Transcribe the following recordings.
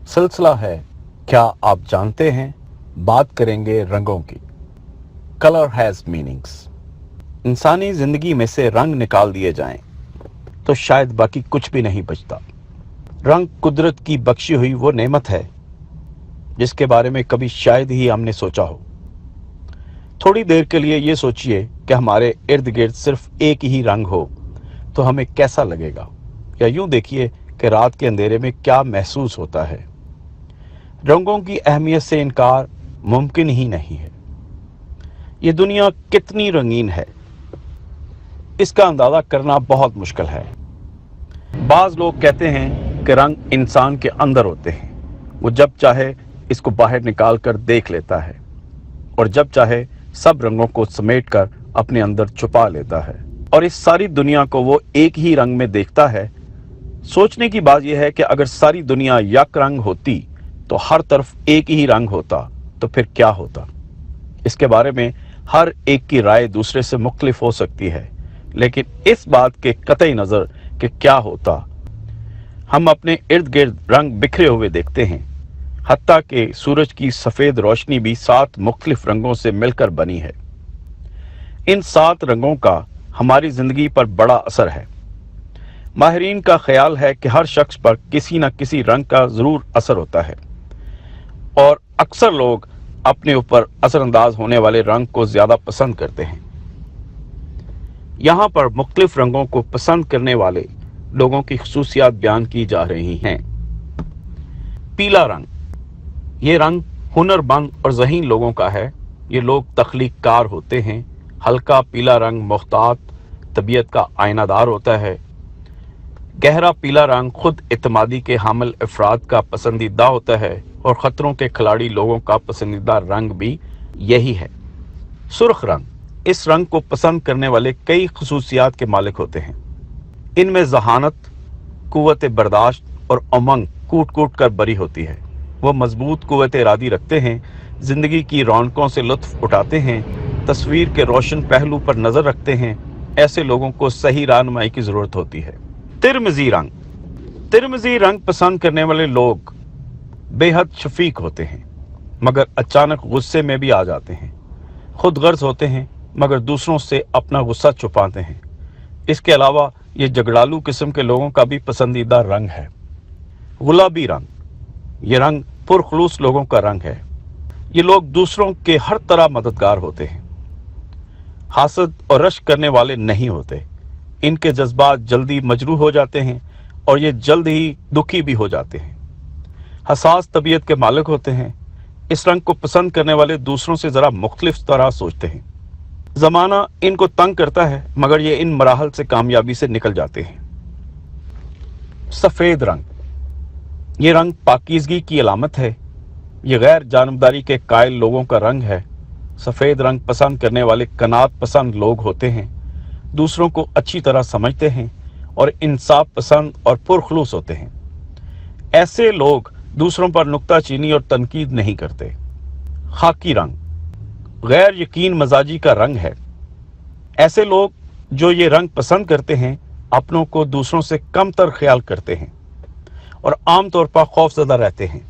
सिलसिला है क्या आप जानते हैं। बात करेंगे रंगों की। Colour has meanings. इंसानी ज़िंदगी में से रंग निकाल दिए जाएं तो शायद बाकी कुछ भी नहीं बचता। रंग कुदरत की बख्शी हुई वो नेमत है जिसके बारे में कभी शायद ही हमने सोचा हो। थोड़ी देर के लिए ये सोचिए कि हमारे इर्द गिर्द सिर्फ एक ही रंग हो तो हमें कैसा लगेगा, या यूं देखिए कि रात के अंधेरे में क्या महसूस होता है। रंगों की अहमियत से इनकार मुमकिन ही नहीं है। ये दुनिया कितनी रंगीन है इसका अंदाज़ा करना बहुत मुश्किल है। बाज़ लोग कहते हैं कि रंग इंसान के अंदर होते हैं, वो जब चाहे इसको बाहर निकाल कर देख लेता है और जब चाहे सब रंगों को समेट कर अपने अंदर छुपा लेता है, और इस सारी दुनिया को वो एक ही रंग में देखता है। सोचने की बात यह है कि अगर सारी दुनिया यक रंग होती तो हर तरफ एक ही रंग होता तो फिर क्या होता। इसके बारे में हर एक की राय दूसरे से मुख्तलिफ हो सकती है, लेकिन इस बात के कतई नज़र कि क्या होता, हम अपने इर्द गिर्द रंग बिखरे हुए देखते हैं। हत्ता कि सूरज की सफ़ेद रोशनी भी 7 मुख्तलिफ रंगों से मिलकर बनी है। इन 7 रंगों का हमारी ज़िंदगी पर बड़ा असर है। माहिरीन का ख्याल है कि हर शख्स पर किसी न किसी रंग का ज़रूर असर होता है, और अक्सर लोग अपने ऊपर असरअंदाज होने वाले रंग को ज़्यादा पसंद करते हैं। यहाँ पर मुख्तलिफ रंगों को पसंद करने वाले लोगों की खसूसियात बयान की जा रही हैं। पीला रंग, ये रंग हुनरमंद और ज़हीन लोगों का है। ये लोग तख्लीक़कार होते हैं। हल्का पीला रंग मुख्तात तबीयत का आयनादार होता है। गहरा पीला रंग खुद इत्मीदी के हामिल अफराद का पसंदीदा होता है, और ख़तरों के खिलाड़ी लोगों का पसंदीदा रंग भी यही है। सुर्ख रंग, इस रंग को पसंद करने वाले कई खसूसियात के मालिक होते हैं। इनमें जहानत, कुव्वत बर्दाश्त और उमंग कूट कूट कर बरी होती है। वो मजबूत कुव्वत इरादी रखते हैं, ज़िंदगी की रौनकों से लुत्फ़ उठाते हैं, तस्वीर के रोशन पहलू पर नज़र रखते हैं। ऐसे लोगों को सही रहनुमाई की ज़रूरत होती है। तिरमिज़ी रंग, तिरमिज़ी रंग पसंद करने वाले लोग बेहद शफीक होते हैं, मगर अचानक गुस्से में भी आ जाते हैं। खुद गर्ज होते हैं मगर दूसरों से अपना गुस्सा छुपाते हैं। इसके अलावा ये झगड़ालू किस्म के लोगों का भी पसंदीदा रंग है। गुलाबी रंग, ये रंग पुरखलूस लोगों का रंग है। ये लोग दूसरों के हर तरह मददगार होते हैं, हासद और रश्क करने वाले नहीं होते। इनके जज्बात जल्दी मजरूह हो जाते हैं और ये जल्द ही दुखी भी हो जाते हैं। हसास तबीयत के मालिक होते हैं। इस रंग को पसंद करने वाले दूसरों से ज़रा मुख्तलिफ तरह सोचते हैं। ज़माना इनको तंग करता है मगर ये इन मराहल से कामयाबी से निकल जाते हैं। सफ़ेद रंग, ये रंग पाकीज़गी की अलामत है। ये गैर जानबदारी के कायल लोगों का रंग है। सफ़ेद रंग पसंद करने वाले कनात पसंद लोग होते हैं, दूसरों को अच्छी तरह समझते हैं और इंसाफ पसंद और पुरखलूस होते हैं। ऐसे लोग दूसरों पर नुक्ताचीनी और तनकीद नहीं करते। खाकी रंग, गैर यकीन मजाजी का रंग है। ऐसे लोग जो ये रंग पसंद करते हैं अपनों को दूसरों से कम तर ख्याल करते हैं और आम तौर पर खौफजदा रहते हैं।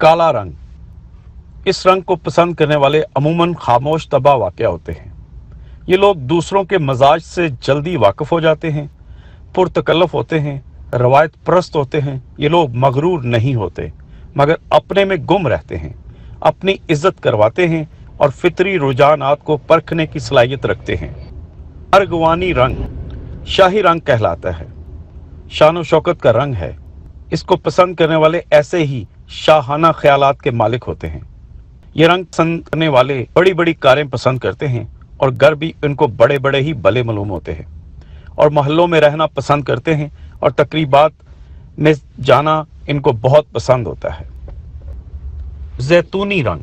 काला रंग, इस रंग को पसंद करने वाले अमूमन खामोश तबाह वाक़या होते हैं। ये लोग दूसरों के मजाज से जल्दी वाकिफ हो जाते हैं, पुरतकल्लफ होते हैं, रवायत परस्त होते हैं। ये लोग मगरूर नहीं होते मगर अपने में गुम रहते हैं, अपनी इज्जत करवाते हैं और फितरी रुझानात को परखने की सलाहियत रखते हैं। अर्गवानी रंग शाही रंग कहलाता है। शान व शौकत का रंग है। इसको पसंद करने वाले ऐसे ही शाहाना ख्यालात के मालिक होते हैं। ये रंग पसंद करने वाले बड़ी बड़ी कारें पसंद करते हैं और घर भी इनको बड़े बड़े ही भले मालूम होते हैं, और मोहल्लों में रहना पसंद करते हैं और तकरीबात में जाना इनको बहुत पसंद होता है। जैतूनी रंग,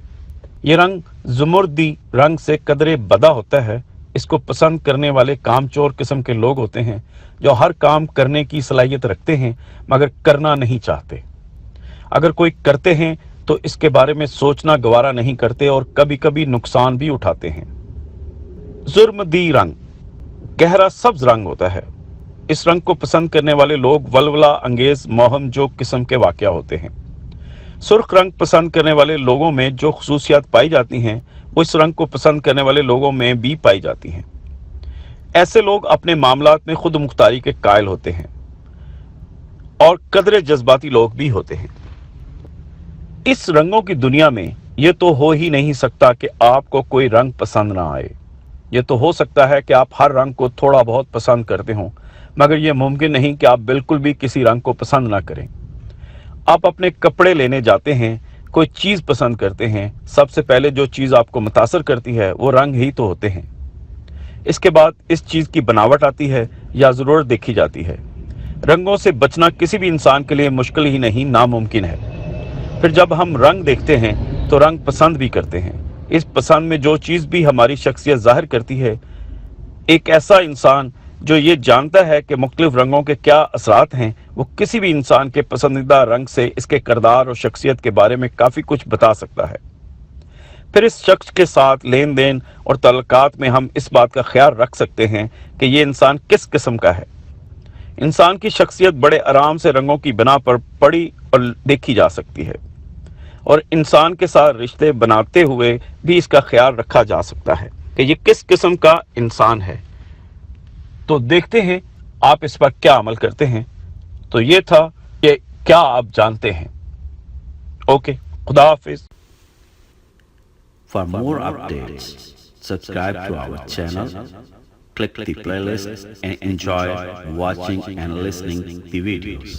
ये रंग जुमुर्दी रंग से कदरे बदा होता है। इसको पसंद करने वाले कामचोर किस्म के लोग होते हैं जो हर काम करने की सलाहियत रखते हैं मगर करना नहीं चाहते। अगर कोई करते हैं तो इसके बारे में सोचना गवारा नहीं करते और कभी कभी नुकसान भी उठाते हैं। जुर्मदी रंग गहरा सब्ज रंग होता है। इस रंग को पसंद करने वाले लोग वल्वला अंगेज मोहम जो किस्म के वाकया होते हैं। सुर्ख रंग पसंद करने वाले लोगों में जो खसूसियात पाई जाती हैं वो इस रंग को पसंद करने वाले लोगों में भी पाई जाती हैं। ऐसे लोग अपने मामलात में खुद मुख्तारी के कायल होते हैं और कदरे जज्बाती लोग भी होते हैं। इस रंगों की दुनिया में यह तो हो ही नहीं सकता कि आपको कोई रंग पसंद ना आए। यह तो हो सकता है कि आप हर रंग को थोड़ा बहुत पसंद करते हों, मगर यह मुमकिन नहीं कि आप बिल्कुल भी किसी रंग को पसंद ना करें। आप अपने कपड़े लेने जाते हैं, कोई चीज़ पसंद करते हैं, सबसे पहले जो चीज़ आपको मुतासर करती है वो रंग ही तो होते हैं। इसके बाद इस चीज़ की बनावट आती है या ज़रूरत देखी जाती है। रंगों से बचना किसी भी इंसान के लिए मुश्किल ही नहीं, नामुमकिन है। फिर जब हम रंग देखते हैं तो रंग पसंद भी करते हैं। इस पसंद में जो चीज़ भी हमारी शख्सियत ज़ाहिर करती है, एक ऐसा इंसान जो ये जानता है कि मुख्तलिफ रंगों के क्या असरात हैं, वो किसी भी इंसान के पसंदीदा रंग से इसके किरदार और शख्सियत के बारे में काफ़ी कुछ बता सकता है। फिर इस शख्स के साथ लेन देन और तल्लुकात में हम इस बात का ख्याल रख सकते हैं कि ये इंसान किस किस्म का है। इंसान की शख्सियत बड़े आराम से रंगों की बिना पर पढ़ी और देखी जा सकती है और इंसान के साथ रिश्ते बनाते हुए भी इसका ख्याल रखा जा सकता है कि ये किस किस्म का इंसान है। तो देखते हैं आप इस पर क्या अमल करते हैं। तो ये था कि क्या आप जानते हैं। ओके, खुदा हाफिज। For more updates, subscribe to our channel, click the playlist and enjoy watching and listening the videos.